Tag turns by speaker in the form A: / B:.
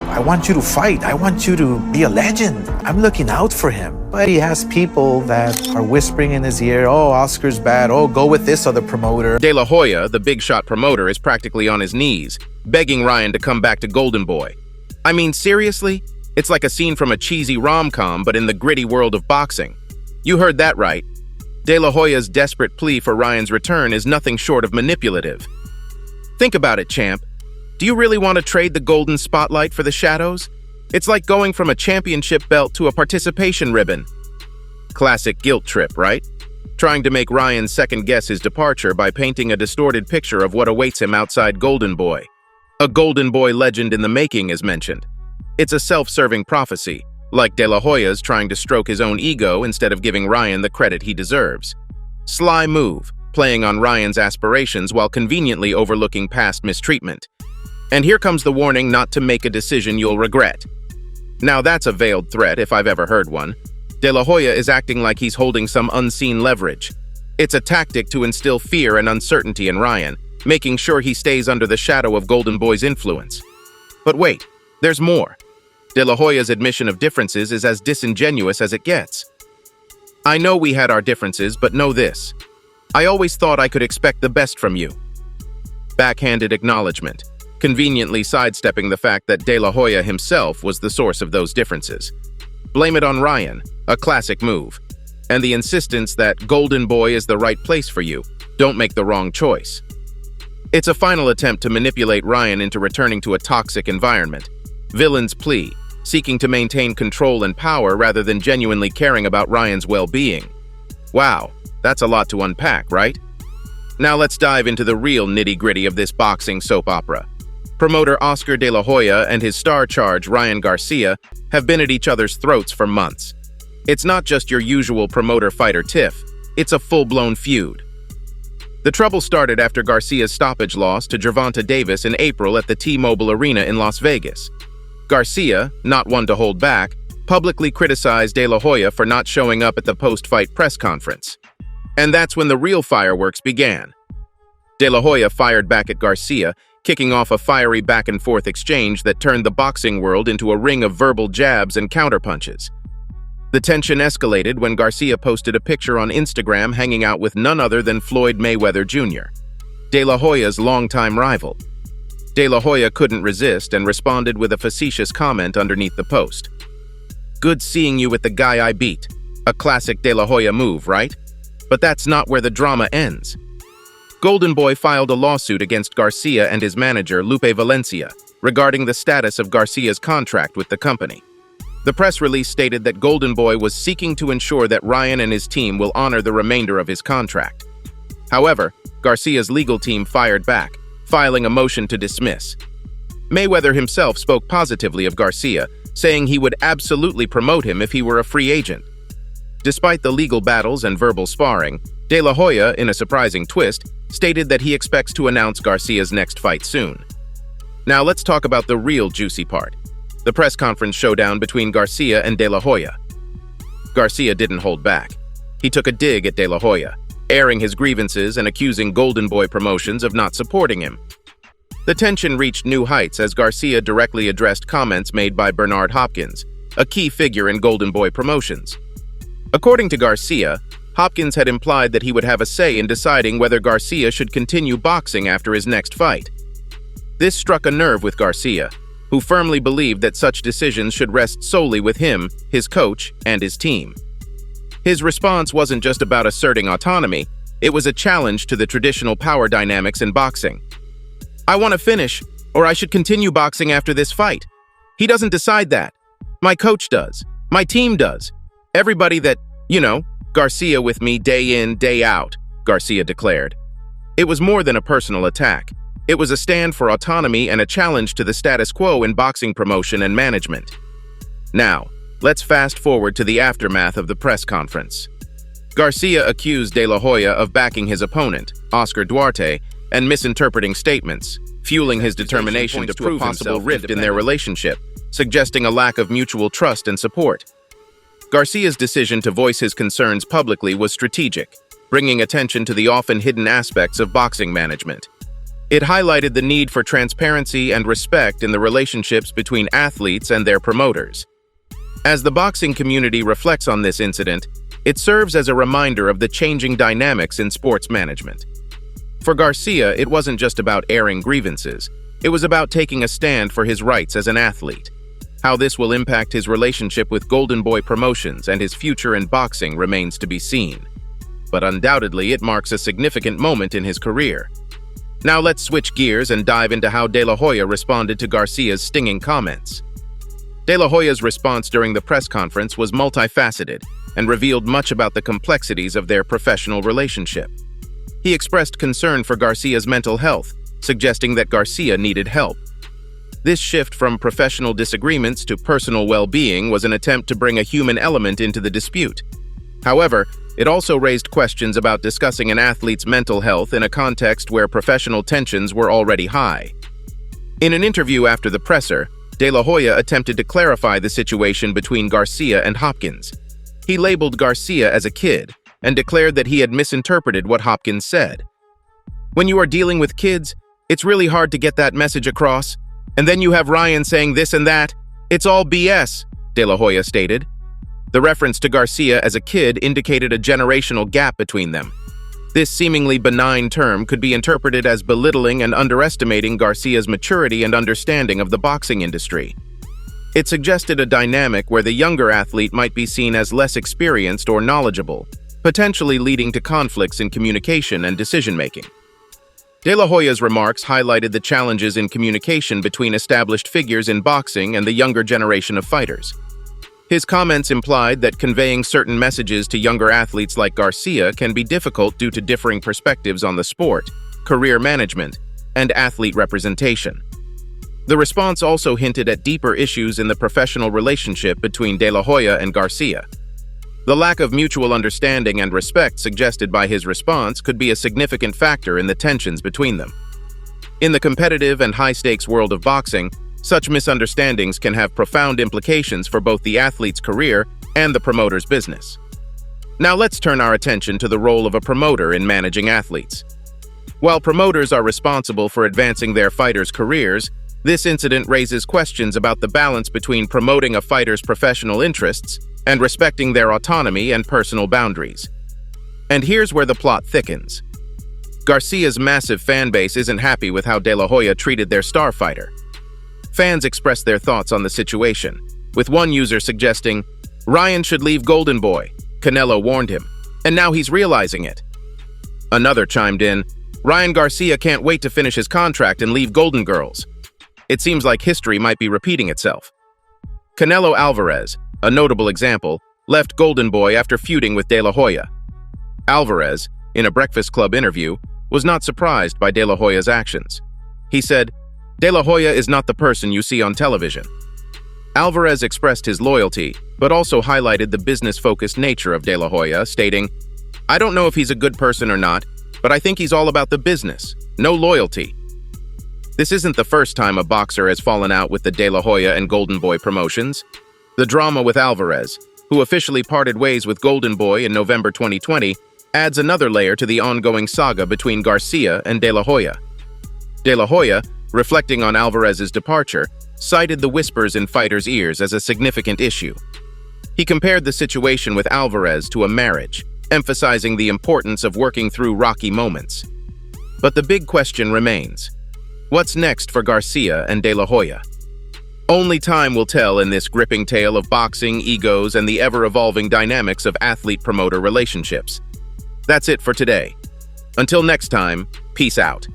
A: I want you to fight. I want you to be a legend. I'm looking out for him. But he has people that are whispering in his ear, oh, Oscar's bad. Oh, go with this other promoter.
B: De La Hoya, the big shot promoter, is practically on his knees, begging Ryan to come back to Golden Boy. I mean, seriously? It's like a scene from a cheesy rom-com, but in the gritty world of boxing. You heard that right. De La Hoya's desperate plea for Ryan's return is nothing short of manipulative. Think about it, champ. Do you really want to trade the golden spotlight for the shadows? It's like going from a championship belt to a participation ribbon. Classic guilt trip, right? Trying to make Ryan second-guess his departure by painting a distorted picture of what awaits him outside Golden Boy. A Golden Boy legend in the making is mentioned. It's a self-serving prophecy, like De La Hoya's trying to stroke his own ego instead of giving Ryan the credit he deserves. Sly move, playing on Ryan's aspirations while conveniently overlooking past mistreatment. And here comes the warning not to make a decision you'll regret. Now that's a veiled threat if I've ever heard one. De La Hoya is acting like he's holding some unseen leverage. It's a tactic to instill fear and uncertainty in Ryan, making sure he stays under the shadow of Golden Boy's influence. But wait, there's more. De La Hoya's admission of differences is as disingenuous as it gets. I know we had our differences, but know this. I always thought I could expect the best from you. Backhanded acknowledgement, conveniently sidestepping the fact that De La Hoya himself was the source of those differences. Blame it on Ryan, a classic move. And the insistence that Golden Boy is the right place for you, don't make the wrong choice. It's a final attempt to manipulate Ryan into returning to a toxic environment. Villain's plea, seeking to maintain control and power rather than genuinely caring about Ryan's well-being. Wow, that's a lot to unpack, right? Now let's dive into the real nitty-gritty of this boxing soap opera. Promoter Oscar De La Hoya and his star charge Ryan Garcia have been at each other's throats for months. It's not just your usual promoter-fighter tiff, it's a full-blown feud. The trouble started after Garcia's stoppage loss to Gervonta Davis in April at the T-Mobile Arena in Las Vegas. Garcia, not one to hold back, publicly criticized De La Hoya for not showing up at the post-fight press conference. And that's when the real fireworks began. De La Hoya fired back at Garcia, kicking off a fiery back-and-forth exchange that turned the boxing world into a ring of verbal jabs and counterpunches. The tension escalated when Garcia posted a picture on Instagram hanging out with none other than Floyd Mayweather Jr., De La Hoya's longtime rival. De La Hoya couldn't resist and responded with a facetious comment underneath the post. "Good seeing you with the guy I beat." A classic De La Hoya move, right? But that's not where the drama ends. Golden Boy filed a lawsuit against Garcia and his manager, Lupe Valencia, regarding the status of Garcia's contract with the company. The press release stated that Golden Boy was seeking to ensure that Ryan and his team will honor the remainder of his contract. However, Garcia's legal team fired back, filing a motion to dismiss. Mayweather himself spoke positively of Garcia, saying he would absolutely promote him if he were a free agent. Despite the legal battles and verbal sparring, De La Hoya, in a surprising twist, stated that he expects to announce Garcia's next fight soon. Now let's talk about the real juicy part, the press conference showdown between Garcia and De La Hoya. Garcia didn't hold back. He took a dig at De La Hoya, airing his grievances and accusing Golden Boy Promotions of not supporting him. The tension reached new heights as Garcia directly addressed comments made by Bernard Hopkins, a key figure in Golden Boy Promotions. According to Garcia, Hopkins had implied that he would have a say in deciding whether Garcia should continue boxing after his next fight. This struck a nerve with Garcia, who firmly believed that such decisions should rest solely with him, his coach, and his team. His response wasn't just about asserting autonomy, it was a challenge to the traditional power dynamics in boxing. "I want to finish, or I should continue boxing after this fight. He doesn't decide that. My coach does. My team does. Everybody that, Garcia with me day in, day out," Garcia declared. It was more than a personal attack. It was a stand for autonomy and a challenge to the status quo in boxing promotion and management. Now, let's fast forward to the aftermath of the press conference. Garcia accused De La Hoya of backing his opponent, Oscar Duarte, and misinterpreting statements, fueling his determination to prove a possible rift in their relationship, suggesting a lack of mutual trust and support. Garcia's decision to voice his concerns publicly was strategic, bringing attention to the often hidden aspects of boxing management. It highlighted the need for transparency and respect in the relationships between athletes and their promoters. As the boxing community reflects on this incident, it serves as a reminder of the changing dynamics in sports management. For Garcia, it wasn't just about airing grievances. It was about taking a stand for his rights as an athlete. How this will impact his relationship with Golden Boy Promotions and his future in boxing remains to be seen. But undoubtedly, it marks a significant moment in his career. Now let's switch gears and dive into how De La Hoya responded to Garcia's stinging comments. De La Hoya's response during the press conference was multifaceted and revealed much about the complexities of their professional relationship. He expressed concern for Garcia's mental health, suggesting that Garcia needed help. This shift from professional disagreements to personal well-being was an attempt to bring a human element into the dispute. However, it also raised questions about discussing an athlete's mental health in a context where professional tensions were already high. In an interview after the presser, De La Hoya attempted to clarify the situation between Garcia and Hopkins. He labeled Garcia as a kid and declared that he had misinterpreted what Hopkins said. When you are dealing with kids, it's really hard to get that message across, and then you have Ryan saying this and that. It's all BS, De La Hoya stated. The reference to Garcia as a kid indicated a generational gap between them. This seemingly benign term could be interpreted as belittling and underestimating Garcia's maturity and understanding of the boxing industry. It suggested a dynamic where the younger athlete might be seen as less experienced or knowledgeable, potentially leading to conflicts in communication and decision-making. De La Hoya's remarks highlighted the challenges in communication between established figures in boxing and the younger generation of fighters. His comments implied that conveying certain messages to younger athletes like Garcia can be difficult due to differing perspectives on the sport, career management, and athlete representation. The response also hinted at deeper issues in the professional relationship between De La Hoya and Garcia. The lack of mutual understanding and respect suggested by his response could be a significant factor in the tensions between them. In the competitive and high-stakes world of boxing, such misunderstandings can have profound implications for both the athlete's career and the promoter's business. Now let's turn our attention to the role of a promoter in managing athletes. While promoters are responsible for advancing their fighters' careers, this incident raises questions about the balance between promoting a fighter's professional interests and respecting their autonomy and personal boundaries. And here's where the plot thickens. Garcia's massive fan base isn't happy with how De La Hoya treated their star fighter. Fans expressed their thoughts on the situation, with one user suggesting, "Ryan should leave Golden Boy. Canelo warned him, and now he's realizing it." Another chimed in, "Ryan Garcia can't wait to finish his contract and leave Golden Girls." It seems like history might be repeating itself. Canelo Alvarez, a notable example, left Golden Boy after feuding with De La Hoya. Alvarez, in a Breakfast Club interview, was not surprised by De La Hoya's actions. He said, "De La Hoya is not the person you see on television." Alvarez expressed his loyalty, but also highlighted the business-focused nature of De La Hoya, stating, "I don't know if he's a good person or not, but I think he's all about the business, no loyalty." This isn't the first time a boxer has fallen out with the De La Hoya and Golden Boy promotions. The drama with Alvarez, who officially parted ways with Golden Boy in November 2020, adds another layer to the ongoing saga between Garcia and De La Hoya. De La Hoya, reflecting on Alvarez's departure, cited the whispers in fighters' ears as a significant issue. He compared the situation with Alvarez to a marriage, emphasizing the importance of working through rocky moments. But the big question remains. What's next for Garcia and De La Hoya? Only time will tell in this gripping tale of boxing, egos, and the ever-evolving dynamics of athlete-promoter relationships. That's it for today. Until next time, peace out.